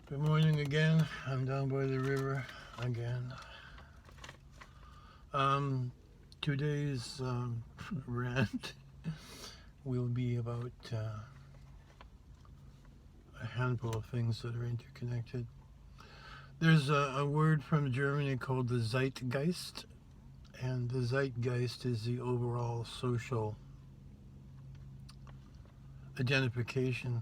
Good morning again. I'm down by the river again. Today's rant will be about a handful of things that are interconnected. There's a word from Germany called the Zeitgeist, and the Zeitgeist is the overall social identification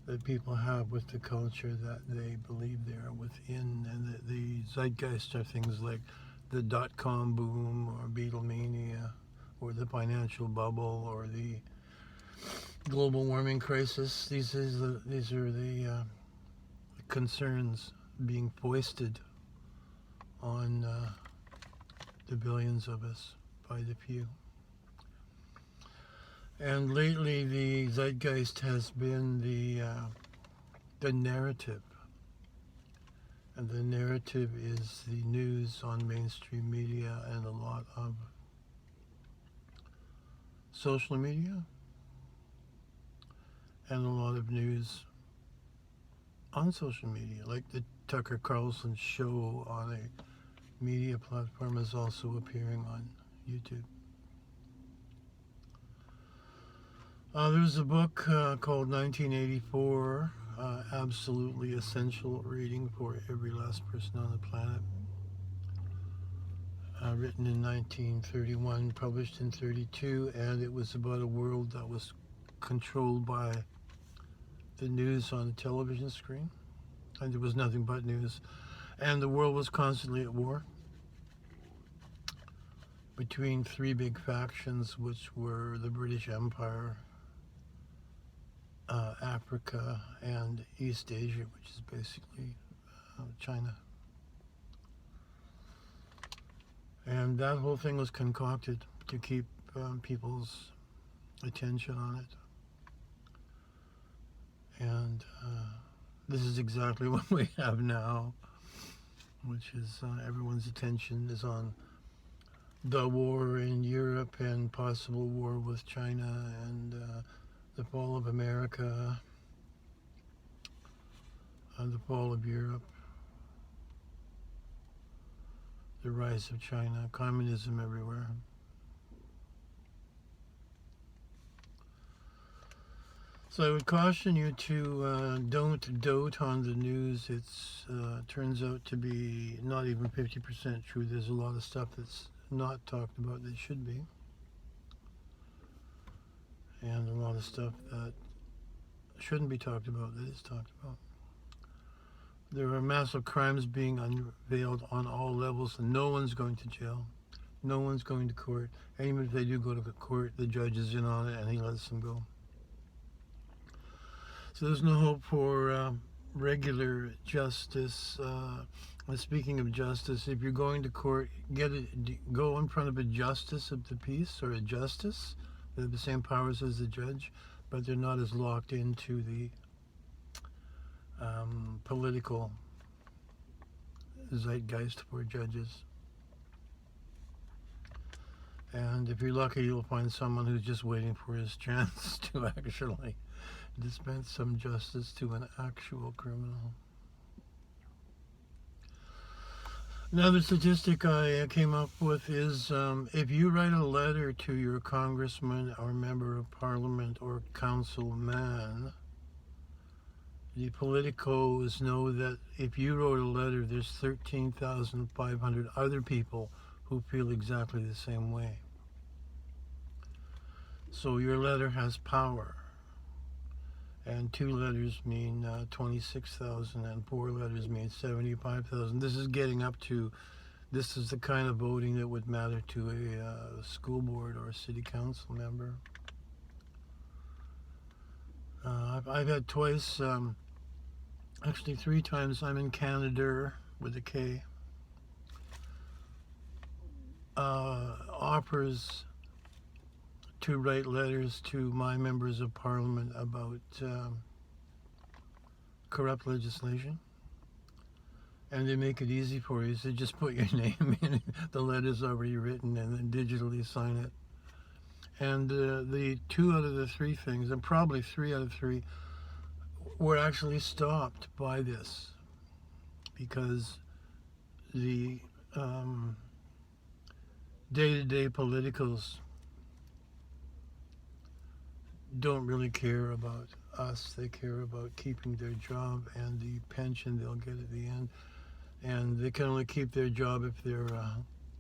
that people have with the culture that they believe they are within, and the zeitgeist are things like the dot-com boom or Beatlemania or the financial bubble or the global warming crisis. These are the concerns being foisted on the billions of us by the few. And lately, the zeitgeist has been the narrative, and the narrative is the news on mainstream media and a lot of social media, and a lot of news on social media, like the Tucker Carlson show on a media platform is also appearing on YouTube. There's a book called 1984, absolutely essential reading for every last person on the planet. Written in 1931, published in 32, and it was about a world that was controlled by the news on the television screen, and there was nothing but news, and the world was constantly at war between three big factions, which were the British Empire, Africa, and East Asia, which is basically China. And that whole thing was concocted to keep people's attention on it. And this is exactly what we have now, which is everyone's attention is on the war in Europe and possible war with China and the fall of America, the fall of Europe, the rise of China, communism everywhere. So I would caution you to don't dote on the news. It turns out to be not even 50% true. There's a lot of stuff that's not talked about that should be, and a lot of stuff that shouldn't be talked about that is talked about. There are massive crimes being unveiled on all levels, and no one's going to jail. No one's going to court. And even if they do go to court, the judge is in on it and he lets them go. So there's no hope for regular justice. Speaking of justice, if you're going to court, go in front of a justice of the peace or a justice. They have the same powers as the judge, but they're not as locked into the political zeitgeist for judges. And if you're lucky, you'll find someone who's just waiting for his chance to actually dispense some justice to an actual criminal. Another statistic I came up with is if you write a letter to your congressman or member of parliament or councilman, the politicos know that if you wrote a letter, there's 13,500 other people who feel exactly the same way. So your letter has power. And 2 letters mean 26,000, and 4 letters mean 75,000. This is getting up to, this is the kind of voting that would matter to a school board or a city council member. I've had twice, actually 3 times, I'm in Canada with a K, offers to write letters to my members of parliament about corrupt legislation, and they make it easy for you. So just put your name in, the letter's already written, and then digitally sign it. And the 2 out of the 3 things, and probably 3 out of 3, were actually stopped by this because the day-to-day politicals don't really care about us. They care about keeping their job and the pension they'll get at the end. And they can only keep their job if they're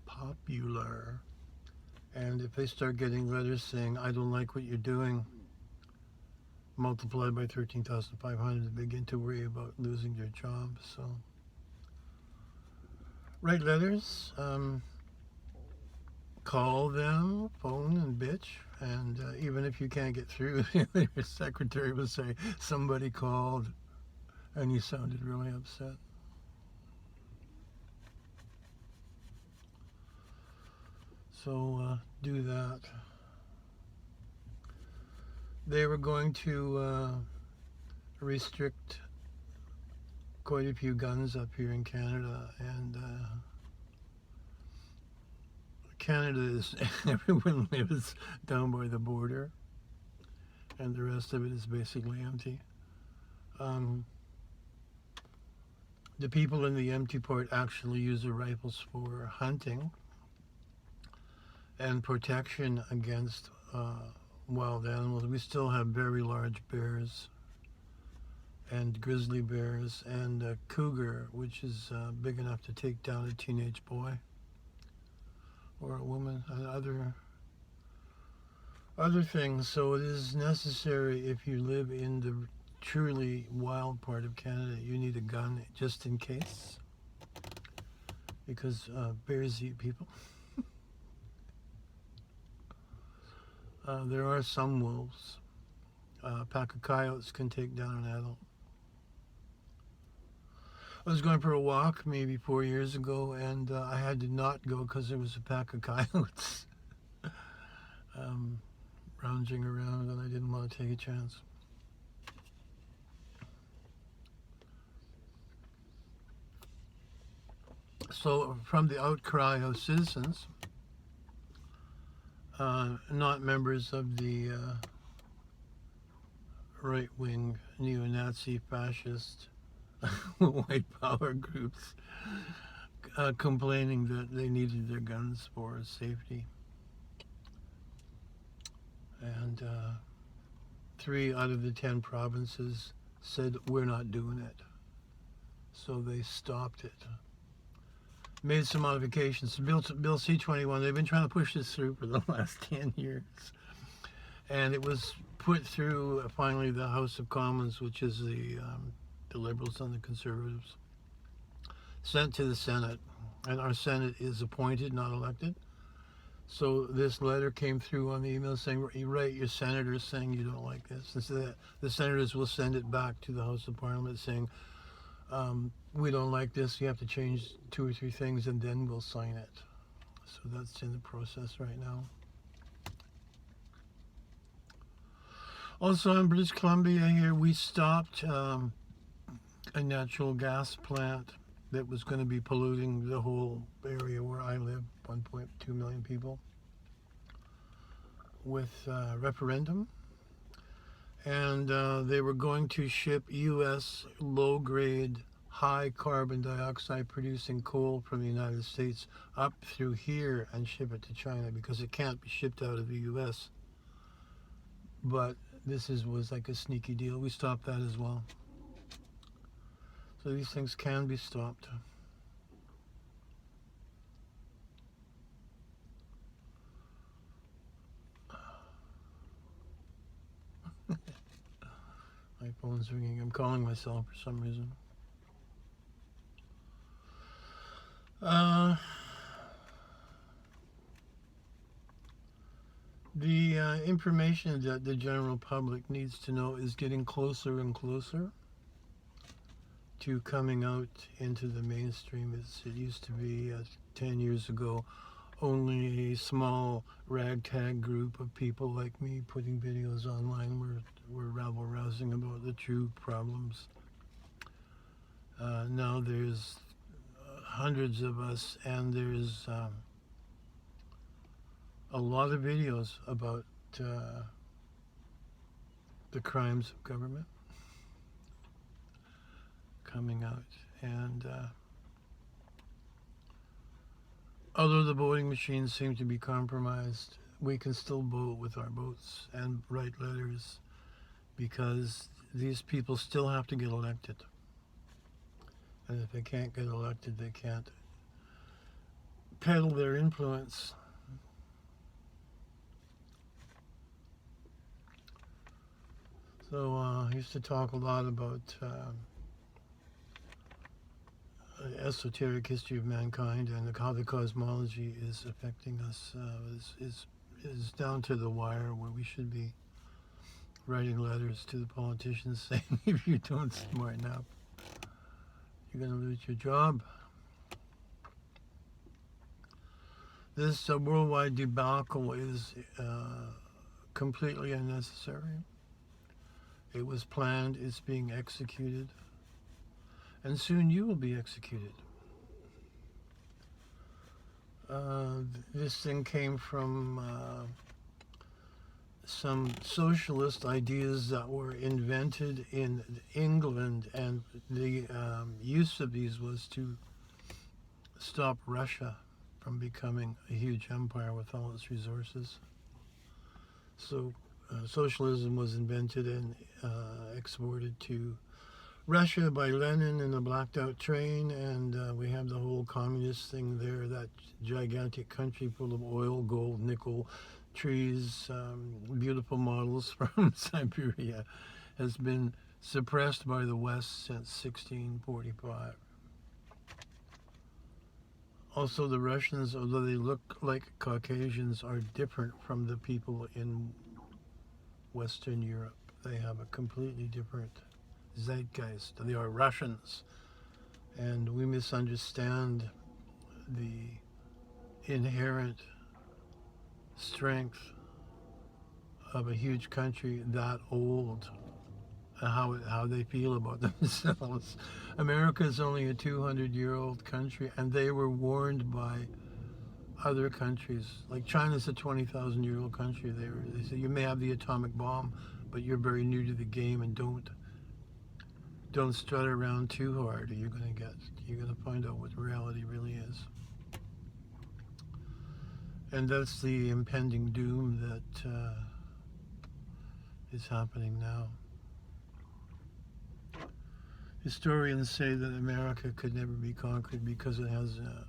popular. And if they start getting letters saying, I don't like what you're doing, multiplied by 13,500, they begin to worry about losing their job. So write letters, call them, phone and bitch, and even if you can't get through, your secretary will say, somebody called and you sounded really upset. So do that. They were going to restrict quite a few guns up here in Canada, and Canada is, everyone lives down by the border, and the rest of it is basically empty. The people in the empty part actually use their rifles for hunting and protection against wild animals. We still have very large bears and grizzly bears and a cougar, which is big enough to take down a teenage boy or a woman, and other things. So it is necessary, if you live in the truly wild part of Canada, you need a gun just in case, because bears eat people. There are some wolves. A pack of coyotes can take down an adult. I was going for a walk maybe 4 years ago, and I had to not go because there was a pack of coyotes lounging around, and I didn't want to take a chance. So from the outcry of citizens, not members of the right-wing neo-Nazi fascist white power groups, complaining that they needed their guns for safety. And 3 out of the 10 provinces said, we're not doing it. So they stopped it. Made some modifications. Bill C-21, they've been trying to push this through for the last 10 years. And it was put through finally the House of Commons, which is the Liberals and the Conservatives, sent to the Senate. And our Senate is appointed, not elected. So this letter came through on the email saying, you write your senators saying you don't like this. And so the senators will send it back to the House of Parliament saying, we don't like this, you have to change 2 or 3 things, and then we'll sign it. So that's in the process right now. Also in British Columbia here, we stopped a natural gas plant that was going to be polluting the whole area where I live, 1.2 million people, with referendum. And they were going to ship U.S. low-grade, high carbon dioxide producing coal from the United States up through here and ship it to China because it can't be shipped out of the U.S. But this was like a sneaky deal. We stopped that as well. So these things can be stopped. My phone's ringing. I'm calling myself for some reason. The information that the general public needs to know is getting closer and closer to coming out into the mainstream. It used to be 10 years ago only a small ragtag group of people like me putting videos online were rabble-rousing about the true problems. Now there's hundreds of us, and there's a lot of videos about the crimes of government. coming out. And although the voting machines seem to be compromised, we can still vote with our votes and write letters, because these people still have to get elected. And if they can't get elected, they can't peddle their influence. So I used to talk a lot about esoteric history of mankind and how the cosmology is affecting us is down to the wire, where we should be writing letters to the politicians saying, if you don't smarten up, you're going to lose your job. This worldwide debacle is completely unnecessary. It was planned, it's being executed, and soon you will be executed. This thing came from some socialist ideas that were invented in England, and the use of these was to stop Russia from becoming a huge empire with all its resources. So socialism was invented and exported to Russia by Lenin in a blacked out train, and we have the whole communist thing there, that gigantic country full of oil, gold, nickel, trees, beautiful models from Siberia, has been suppressed by the West since 1645. Also, the Russians, although they look like Caucasians, are different from the people in Western Europe. They have a completely different Zeitgeist. They are Russians, and we misunderstand the inherent strength of a huge country that old, how they feel about themselves. America is only a 200-year-old country, and they were warned by other countries. Like China's a 20,000-year-old country. They say, you may have the atomic bomb, but you're very new to the game, and don't strut around too hard, or you're gonna find out what reality really is. And that's the impending doom that is happening now. Historians say that America could never be conquered because it has an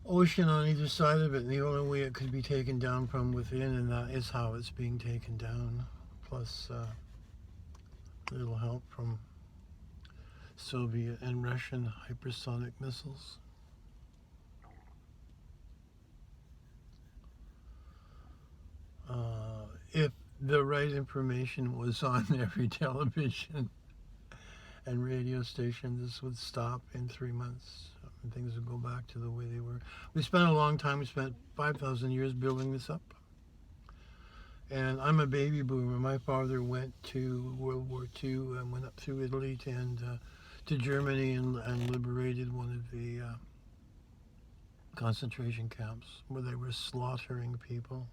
ocean on either side of it, and the only way it could be taken down from within, and that is how it's being taken down, plus a little help from Soviet and Russian hypersonic missiles. If the right information was on every television and radio station, this would stop in 3 months, and things would go back to the way they were. We spent a long time, we spent 5,000 years building this up. And I'm a baby boomer. My father went to World War II and went up through Italy to Germany and liberated one of the concentration camps where they were slaughtering people.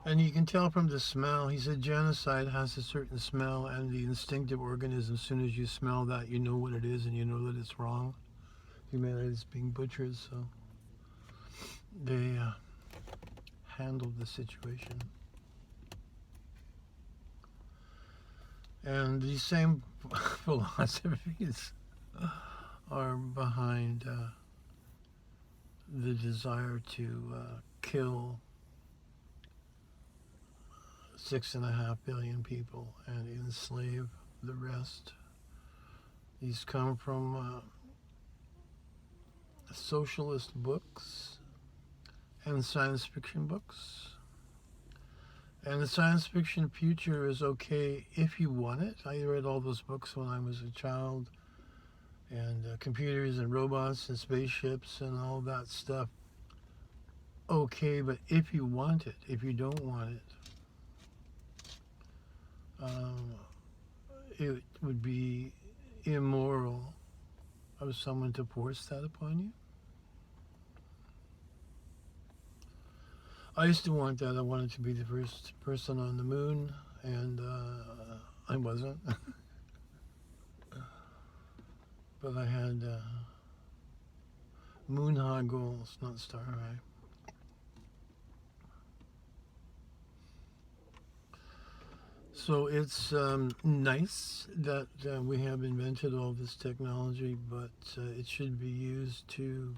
And you can tell from the smell. He said genocide has a certain smell, and the instinctive organism, as soon as you smell that, you know what it is, and you know that it's wrong. Humanity is being butchered, so they handled the situation. And these same philosophies are behind the desire to kill 6.5 billion people and enslave the rest. These come from socialist books and science fiction books. And the science fiction future is okay if you want it. I read all those books when I was a child, and computers and robots and spaceships and all that stuff. Okay, but if you want it, if you don't want it, it would be immoral of someone to force that upon you. I used to want that. I wanted to be the first person on the moon, and I wasn't. But I had moon high goals, not star high. So it's nice that we have invented all this technology, but it should be used to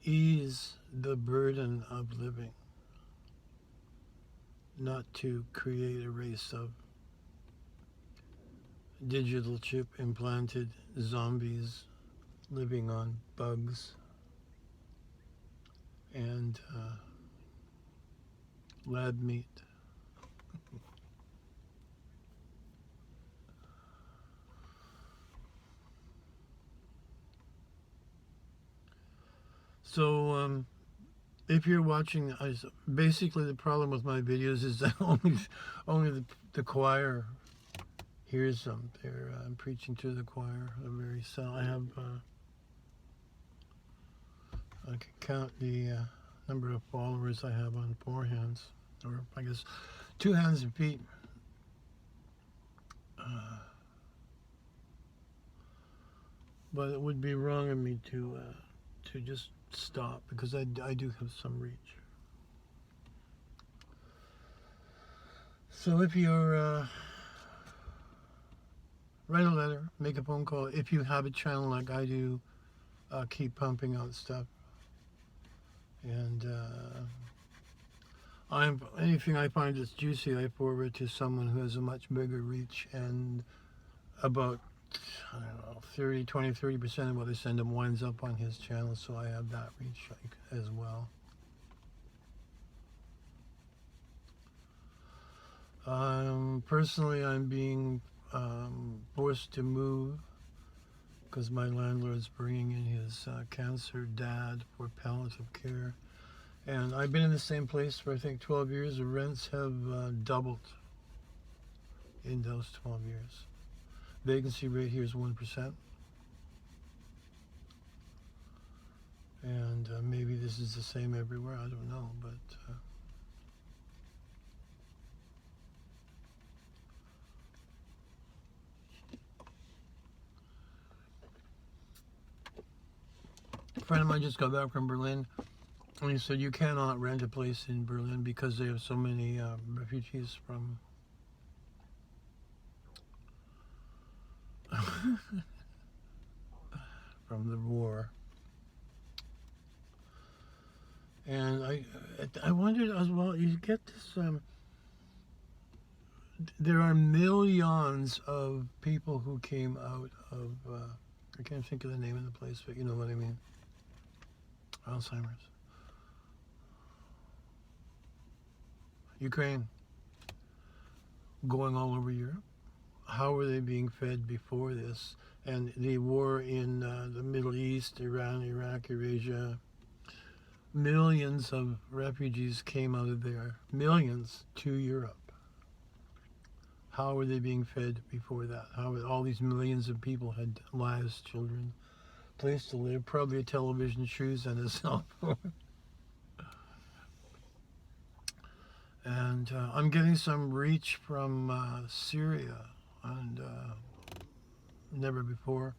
ease the burden of living, not to create a race of digital chip implanted zombies living on bugs and lab meat. So if you're watching, basically the problem with my videos is that only the choir hears them. I'm preaching to the choir. Very sad. I have I can count the number of followers I have on 4 hands, or I guess 2 hands and feet. But it would be wrong of me to just stop, because I do have some reach. So if you're write a letter, make a phone call. If you have a channel like I do, keep pumping out stuff. And anything I find that's juicy, I forward to someone who has a much bigger reach, and about, I don't know, 30% of what I send him winds up on his channel, so I have that reach as well. Personally, I'm being forced to move because my landlord's bringing in his cancer dad for palliative care. And I've been in the same place for, I think, 12 years. The rents have doubled in those 12 years. Vacancy rate here is 1%. And maybe this is the same everywhere, I don't know, but a friend of mine just got back from Berlin, and he said you cannot rent a place in Berlin because they have so many refugees from from the war. And I wondered as well, you get this, there are millions of people who came out of, I can't think of the name of the place, but you know what I mean, Alzheimer's. Ukraine, going all over Europe. How were they being fed before this? And the war in the Middle East, Iran, Iraq, Eurasia, millions of refugees came out of there, millions, to Europe. How were they being fed before that? How all these millions of people had lives, children, place to live, probably a television, shoes, and a cell phone. And I'm getting some reach from Syria, and never before.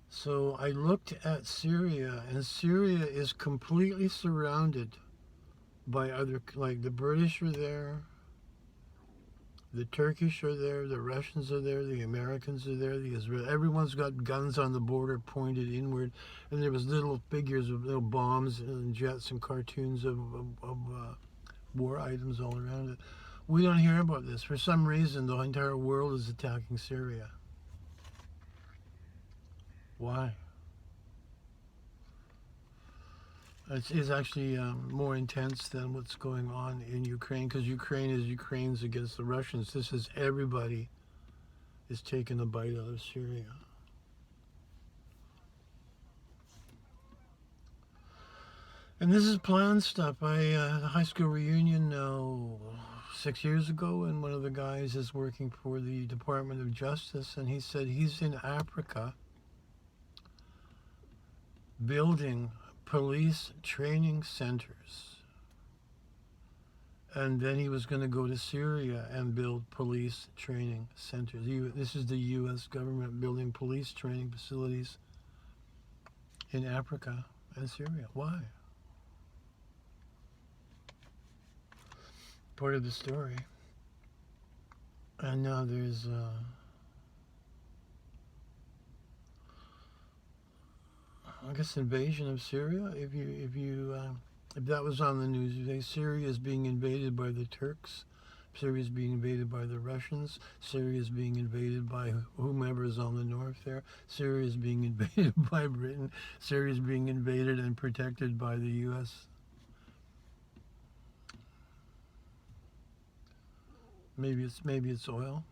So I looked at Syria, and Syria is completely surrounded by other, like the British are there, the Turkish are there, the Russians are there, the Americans are there, the Israel. Everyone's got guns on the border pointed inward, and there was little figures of little bombs and jets and cartoons of war items all around it. We don't hear about this. For some reason, the entire world is attacking Syria. Why? It's actually more intense than what's going on in Ukraine, because Ukraine is Ukraine's against the Russians. This is everybody is taking a bite out of Syria. And this is planned stuff. I had a high school reunion now 6 years ago, and one of the guys is working for the Department of Justice, and he said he's in Africa building police training centers And then he was going to go to Syria and build police training centers. This is the U.S. government building police training facilities in Africa and Syria. Why? Part of the story. And now there's I guess invasion of Syria. If that was on the news today, Syria is being invaded by the Turks. Syria is being invaded by the Russians. Syria is being invaded by whomever is on the north there. Syria is being invaded by Britain. Syria is being invaded and protected by the U.S. Maybe it's oil.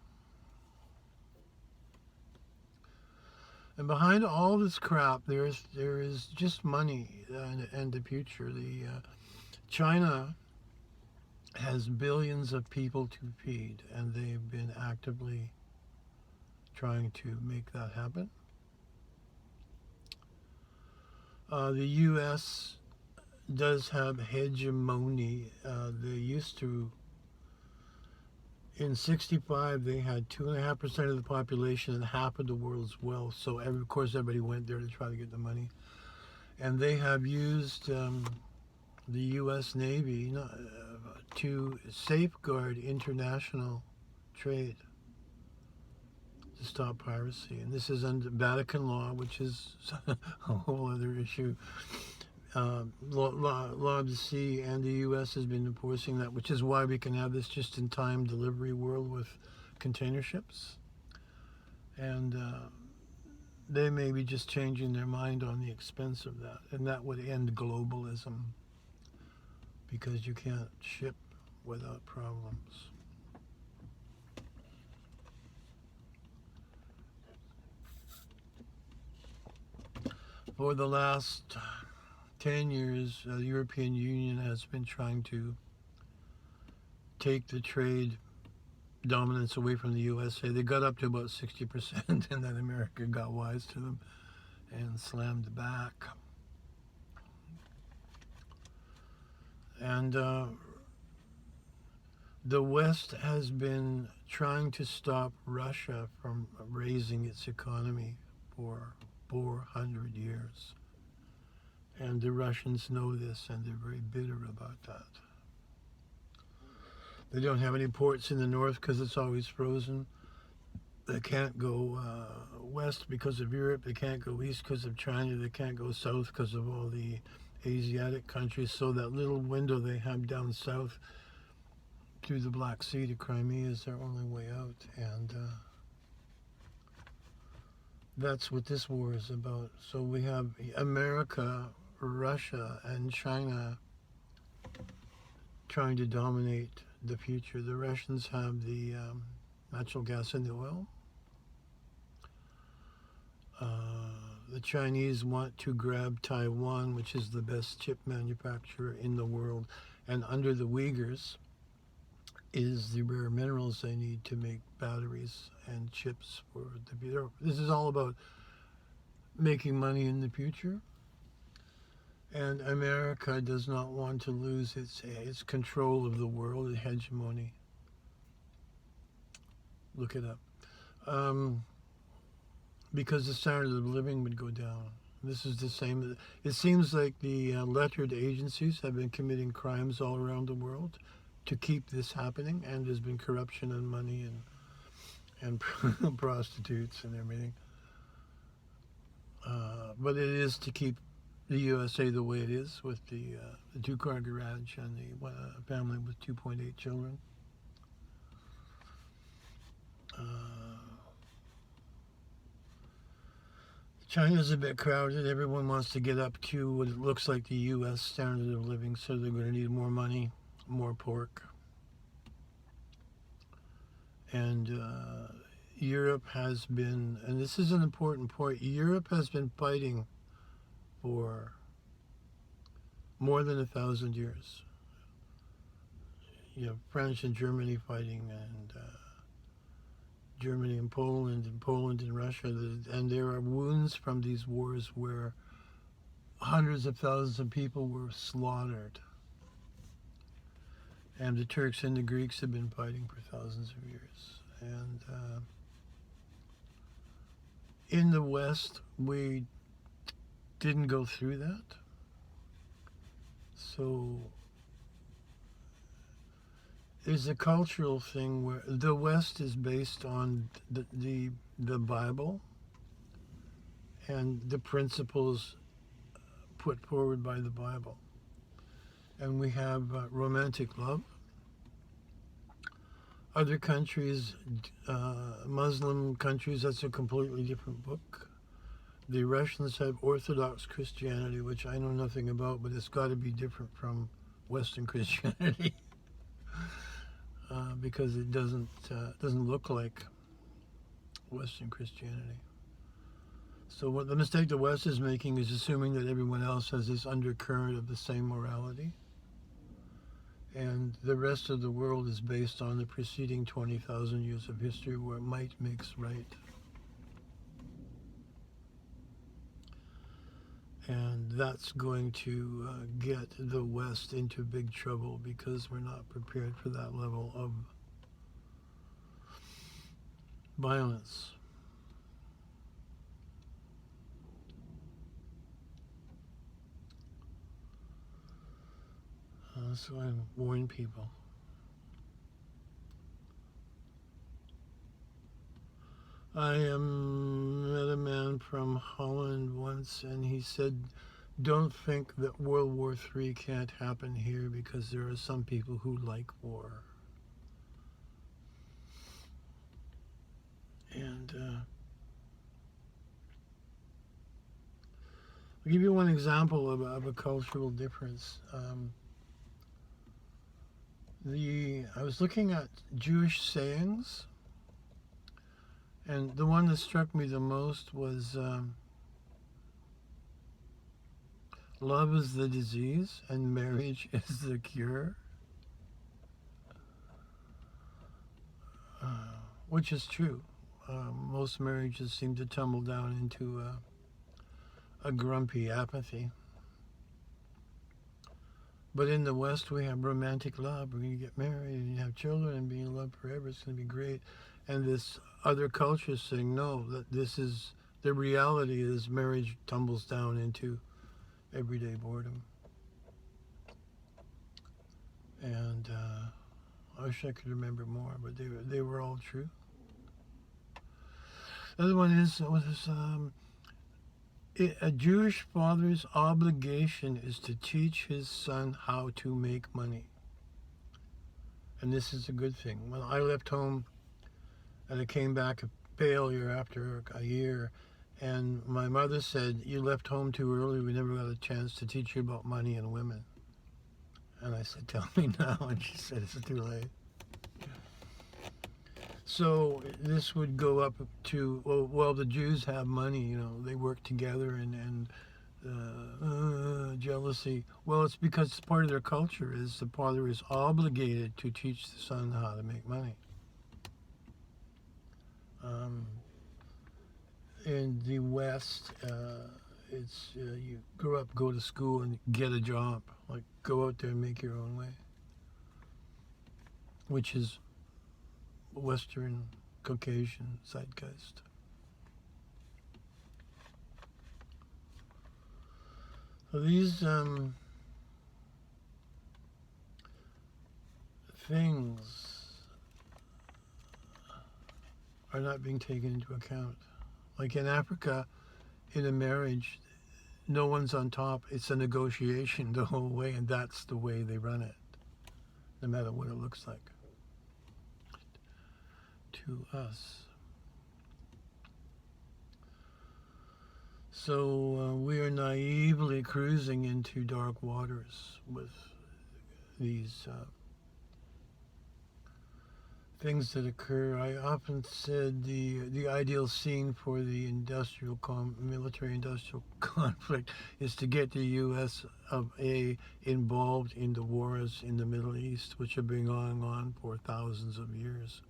And behind all this crap, there is just money and the future. China has billions of people to feed, and they've been actively trying to make that happen. The U.S. does have hegemony. They used to. In 1965, they had 2.5% of the population and half of the world's wealth. So, of course, everybody went there to try to get the money. And they have used the U.S. Navy to safeguard international trade, to stop piracy. And this is under Vatican law, which is a whole other issue. Law of the sea, and the U.S. has been enforcing that, which is why we can have this just-in-time delivery world with container ships. And they may be just changing their mind on the expense of that, and that would end globalism, because you can't ship without problems. For the last 10 years, the European Union has been trying to take the trade dominance away from the USA. They got up to about 60%, and then America got wise to them and slammed back. And the West has been trying to stop Russia from raising its economy for 400 years. And the Russians know this, and they're very bitter about that. They don't have any ports in the north because it's always frozen. They can't go west because of Europe. They can't go east because of China. They can't go south because of all the Asiatic countries. So that little window they have down south through the Black Sea to Crimea is their only way out. And that's what this war is about. So we have America, Russia, and China trying to dominate the future. The Russians have the natural gas and the oil. The Chinese want to grab Taiwan, which is the best chip manufacturer in the world. And under the Uyghurs is the rare minerals they need to make batteries and chips for the future. This is all about making money in the future. And America does not want to lose its control of the world, its hegemony. Look it up. Because the standard of living would go down. This is the same. It seems like the lettered agencies have been committing crimes all around the world to keep this happening, and there's been corruption and money and prostitutes and everything. But it is to keep the USA the way it is, with the two-car garage and the family with 2.8 children. China's a bit crowded. Everyone wants to get up to what it looks like the U.S. standard of living, so they're going to need more money, more pork. And Europe has been, and this is an important point, Europe has been fighting for more than 1,000 years. You have French and Germany fighting, and Germany and Poland and Russia, and there are wounds from these wars where hundreds of thousands of people were slaughtered. And the Turks and the Greeks have been fighting for thousands of years. And in the West, we didn't go through that. So there's a cultural thing where the West is based on the Bible and the principles put forward by the Bible. And we have romantic love. Other countries, Muslim countries, that's a completely different book. The Russians have Orthodox Christianity, which I know nothing about, but it's got to be different from Western Christianity because it doesn't look like Western Christianity. So what the mistake the West is making is assuming that everyone else has this undercurrent of the same morality. And the rest of the world is based on the preceding 20,000 years of history where might makes right. And that's going to get the West into big trouble because we're not prepared for that level of violence. So I warn people. I met a man from Holland once, and he said, don't think that World War III can't happen here because there are some people who like war. And I'll give you one example of a cultural difference. I was looking at Jewish sayings, and the one that struck me the most was love is the disease and marriage is the cure, which is true. Most marriages seem to tumble down into a grumpy apathy. But in the West, we have romantic love. We're going to get married and have children and be in love forever. It's going to be great. And this other culture is saying, no, that this is, the reality is marriage tumbles down into everyday boredom. And I wish I could remember more, but they were all true. The other one is, a Jewish father's obligation is to teach his son how to make money. And this is a good thing. When I left home and I came back a failure after a year, and my mother said, you left home too early, we never got a chance to teach you about money and women. And I said, tell me now. And she said, it's too late. So this would go up to, well, the Jews have money, you know, they work together and jealousy. Well, it's because part of their culture is the father is obligated to teach the son how to make money. In the West, it's you grow up, go to school, and get a job. Like, go out there and make your own way, which is Western Caucasian Zeitgeist. So these things are not being taken into account. Like in Africa, in a marriage, no one's on top. It's a negotiation the whole way, and that's the way they run it, no matter what it looks like to us. So we are naively cruising into dark waters with these things that occur. I often said the ideal scene for the military-industrial conflict is to get the U.S. involved in the wars in the Middle East, which have been going on for thousands of years.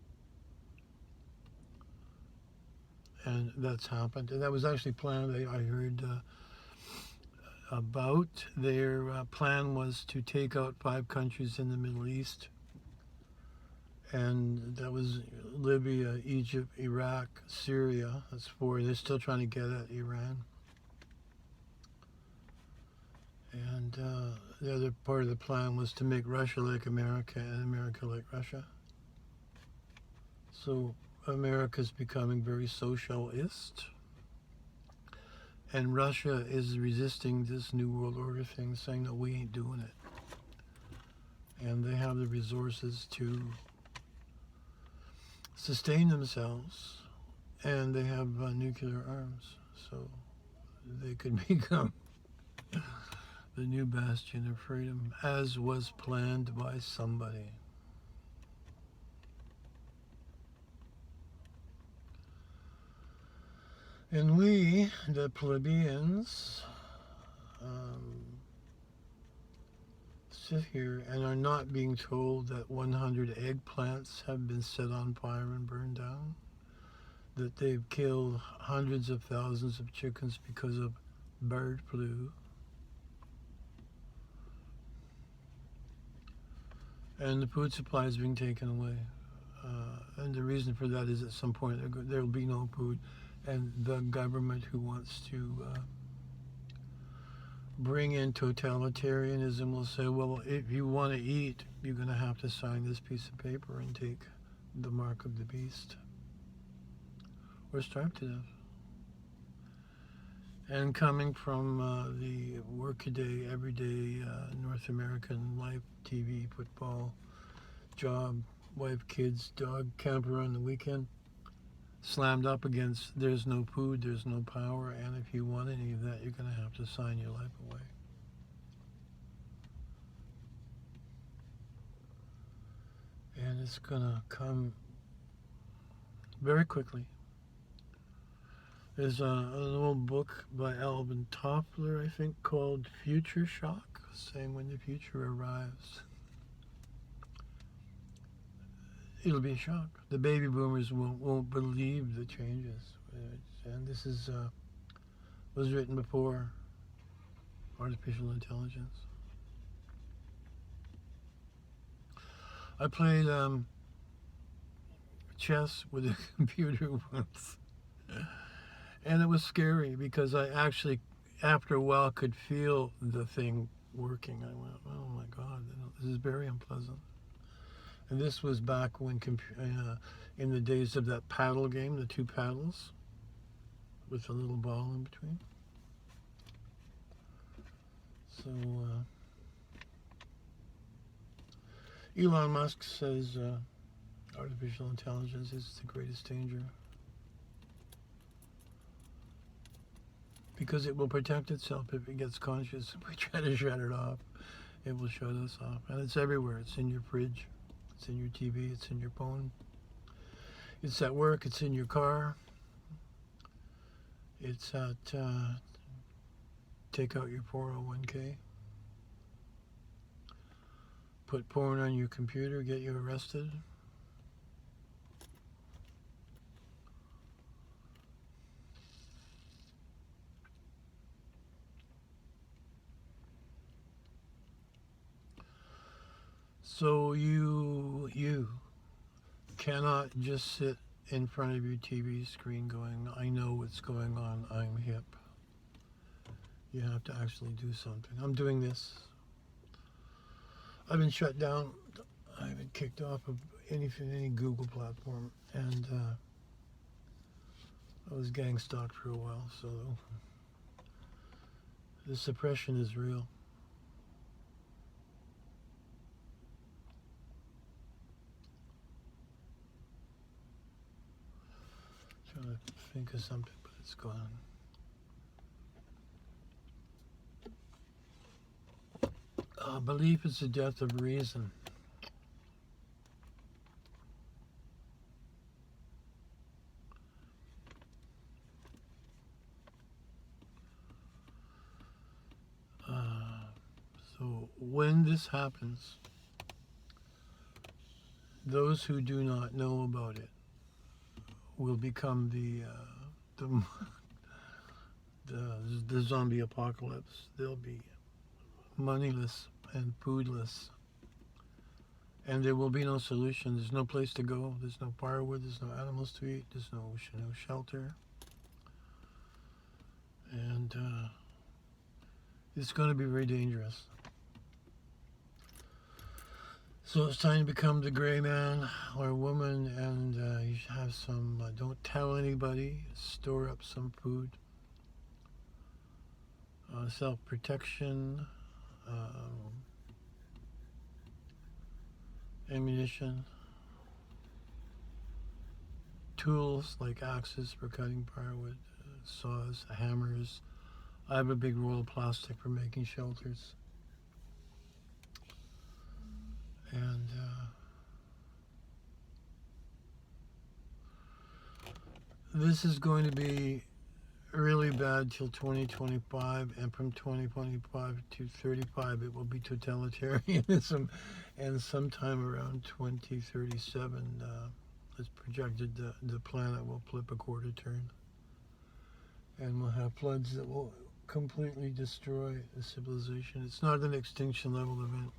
And that's happened. And that was actually planned. I heard about their plan was to take out 5 countries in the Middle East and that was Libya, Egypt, Iraq, Syria. That's 4. They're still trying to get at Iran. And the other part of the plan was to make Russia like America and America like Russia. So America's becoming very socialist, and Russia is resisting this New World Order thing, saying that we ain't doing it. And they have the resources to sustain themselves, and they have nuclear arms, so they could become the new bastion of freedom, as was planned by somebody. And we, the plebeians, sit here and are not being told that 100 eggplants have been set on fire and burned down, that they've killed hundreds of thousands of chickens because of bird flu, and the food supply is being taken away. And the reason for that is at some point there will be no food, and the government who wants to bring in totalitarianism will say, well, if you want to eat, you're going to have to sign this piece of paper and take the mark of the beast, or starve to death. And coming from the workaday, everyday North American life, TV, football, job, wife, kids, dog, camper on the weekend, slammed up against there's no food, there's no power, and if you want any of that, you're going to have to sign your life away. And it's going to come very quickly. There's an old book by Alvin Toffler, I think, called Future Shock, saying when the future arrives, it'll be a shock. The baby boomers won't believe the changes. And this is was written before artificial intelligence. I played chess with a computer once. And it was scary because I actually, after a while, could feel the thing working. I went, oh my God, this is very unpleasant. And this was back when, in the days of that paddle game, the 2 paddles with a little ball in between. So, Elon Musk says artificial intelligence is the greatest danger, because it will protect itself if it gets conscious. If we try to shut it off, it will shut us off. And it's everywhere. It's in your fridge. It's in your TV. It's in your phone. It's at work. It's in your car. It's at take out your 401k. Put porn on your computer, get you arrested. So you cannot just sit in front of your TV screen going, I know what's going on, I'm hip. You have to actually do something. I'm doing this. I've been shut down. I've been kicked off of any Google platform, and I was gang stalked for a while, so the suppression is real. Trying to think of something, but it's gone. Belief is the death of reason. So when this happens, those who do not know about it will become the zombie apocalypse. They'll be moneyless and foodless And there will be no solution. There's no place to go. There's no firewood. There's no animals to eat. There's no shelter. And it's going to be very dangerous. So it's time to become the gray man or woman, and you should have some, don't tell anybody, store up some food, self-protection, ammunition, tools like axes for cutting firewood, saws, hammers. I have a big roll of plastic for making shelters. And this is going to be really bad till 2025, and from 2025 to 35 it will be totalitarianism, and sometime around 2037 it's projected the planet will flip a quarter turn, and we'll have floods that will completely destroy the civilization. It's not an extinction level event.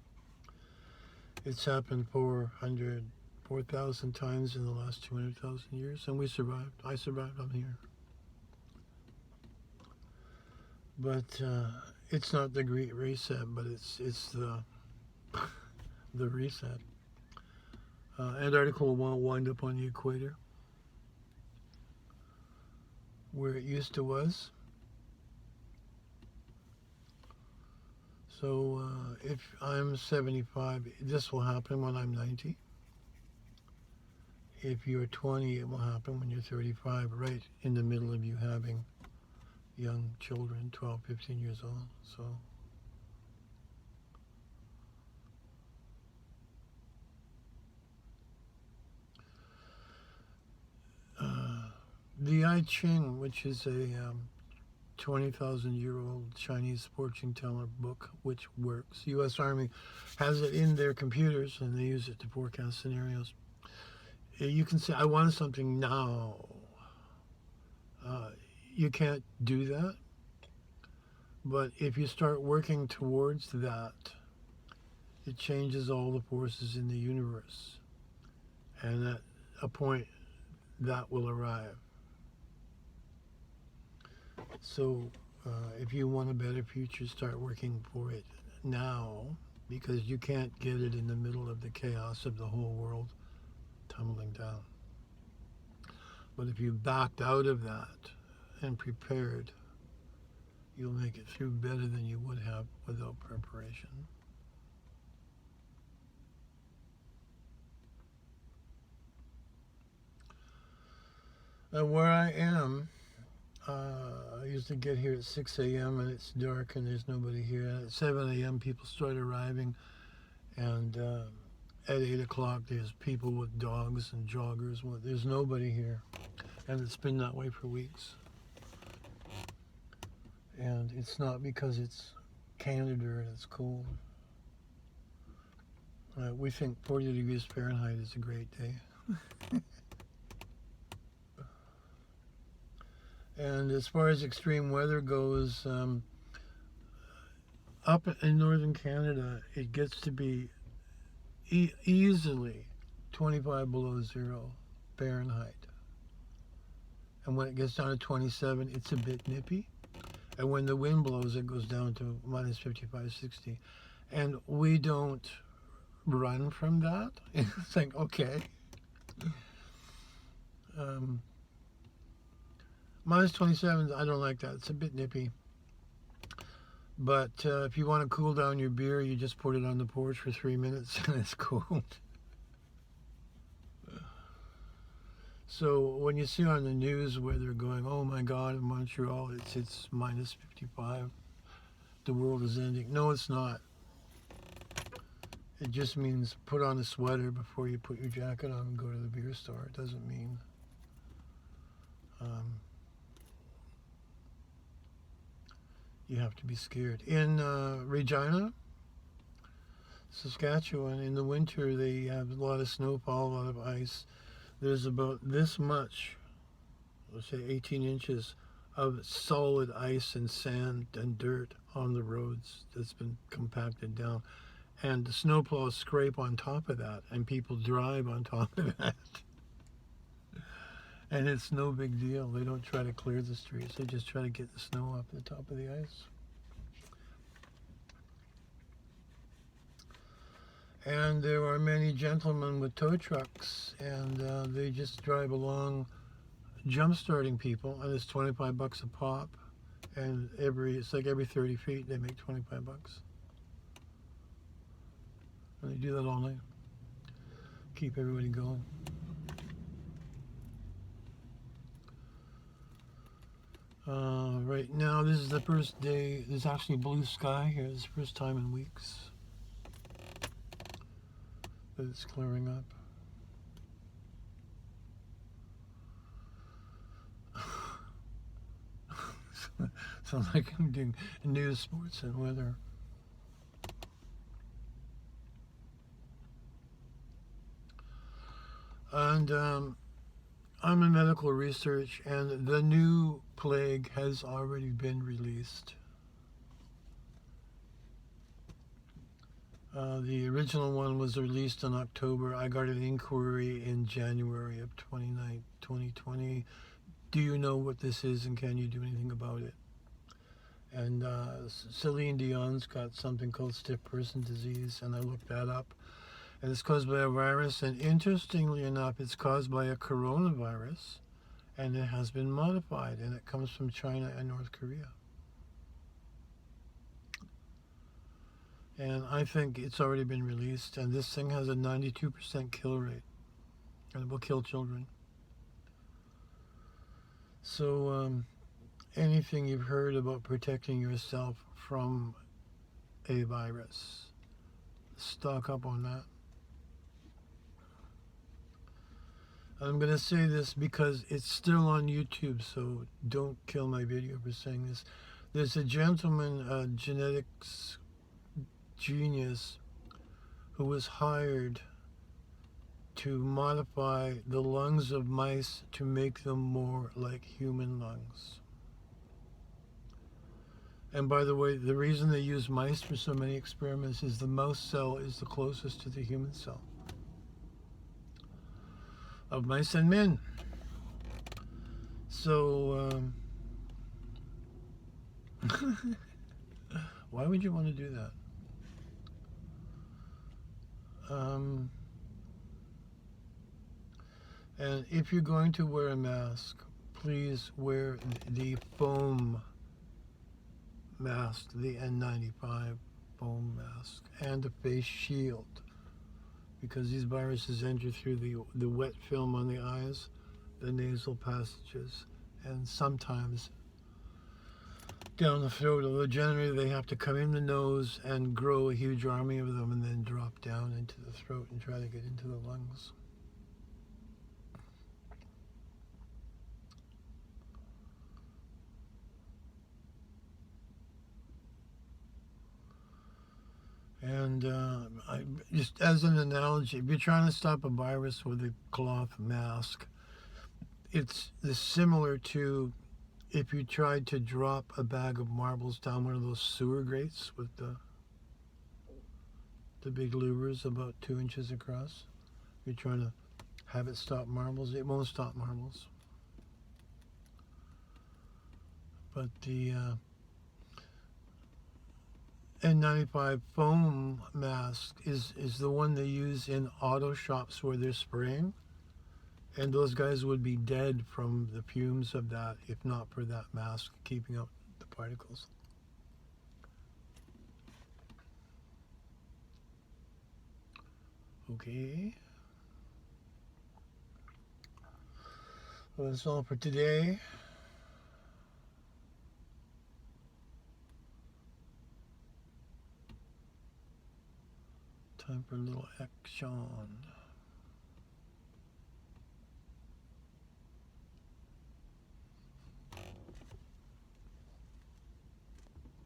It's happened 4,000 times in the last 200,000 years, and we survived. I survived. I'm here. But it's not the Great Reset, but it's the the reset. Antarctica won't wind up on the equator, where it used to was. So if I'm 75, this will happen when I'm 90. If you're 20, it will happen when you're 35, right in the middle of you having young children, 12, 15 years old. So the I Ching, which is a 20,000-year-old Chinese fortune teller book, which works. U.S. Army has it in their computers, and they use it to forecast scenarios. You can say, I want something now. You can't do that. But if you start working towards that, it changes all the forces in the universe. And at a point, that will arrive. So if you want a better future, start working for it now, because you can't get it in the middle of the chaos of the whole world tumbling down. But if you backed out of that and prepared, you'll make it through better than you would have without preparation. Where I am, I used to get here at 6 a.m. and it's dark and there's nobody here. At 7 a.m. people start arriving, and at 8 o'clock there's people with dogs and joggers. There's nobody here, and it's been that way for weeks. And it's not because it's Canada and it's cold. We think 40 degrees Fahrenheit is a great day. And as far as extreme weather goes, up in northern Canada, it gets to be easily 25 below zero Fahrenheit. And when it gets down to 27, it's a bit nippy. And when the wind blows, it goes down to minus 55, 60. And we don't run from that. It's like, okay. Minus 27, I don't like that. It's a bit nippy. But if you want to cool down your beer, you just put it on the porch for 3 minutes and it's cooled. So when you see on the news where they're going, oh my God, in Montreal, it's minus 55, the world is ending. No, it's not. It just means put on a sweater before you put your jacket on and go to the beer store. It doesn't mean you have to be scared. In Regina, Saskatchewan, in the winter they have a lot of snowfall, a lot of ice. There's about this much, let's say 18 inches of solid ice and sand and dirt on the roads that's been compacted down. and the snowplows scrape on top of that, and people drive on top of that. And it's no big deal. They don't try to clear the streets. They just try to get the snow off the top of the ice. And there are many gentlemen with tow trucks, and they just drive along jump-starting people, and it's 25 bucks a pop. And it's like every 30 feet they make 25 bucks. And they do that all night. Keep everybody going. Right now, this is the first day. There's actually blue sky here. It's the first time in weeks that it's clearing up. Sounds like I'm doing news, sports, and weather. And I'm in medical research, and the new plague has already been released. The original one was released in October. I got an inquiry in January of 2020. Do you know what this is, and can you do anything about it? And Celine Dion's got something called stiff person disease, and I looked that up. And it's caused by a virus, and interestingly enough, it's caused by a coronavirus, and it has been modified, and it comes from China and North Korea. And I think it's already been released, and this thing has a 92% kill rate, and it will kill children. So anything you've heard about protecting yourself from a virus, stock up on that. I'm going to say this because it's still on YouTube, so don't kill my video for saying this. There's a gentleman, a genetics genius, who was hired to modify the lungs of mice to make them more like human lungs. And by the way, the reason they use mice for so many experiments is the mouse cell is the closest to the human cell of mice and men. So, why would you want to do that? And if you're going to wear a mask, please wear the foam mask, the N95 foam mask, and a face shield, because these viruses enter through the wet film on the eyes, the nasal passages, and sometimes down the throat. Although generally they have to come in the nose and grow a huge army of them and then drop down into the throat and try to get into the lungs. And just as an analogy, if you're trying to stop a virus with a cloth mask, it's similar to if you tried to drop a bag of marbles down one of those sewer grates with the big louvers about 2 inches across. You're trying to have it stop marbles. It won't stop marbles. But the N95 foam mask is the one they use in auto shops where they're spraying, and those guys would be dead from the fumes of that if not for that mask keeping out the particles. Okay, well, that's all for today. Time for a little action.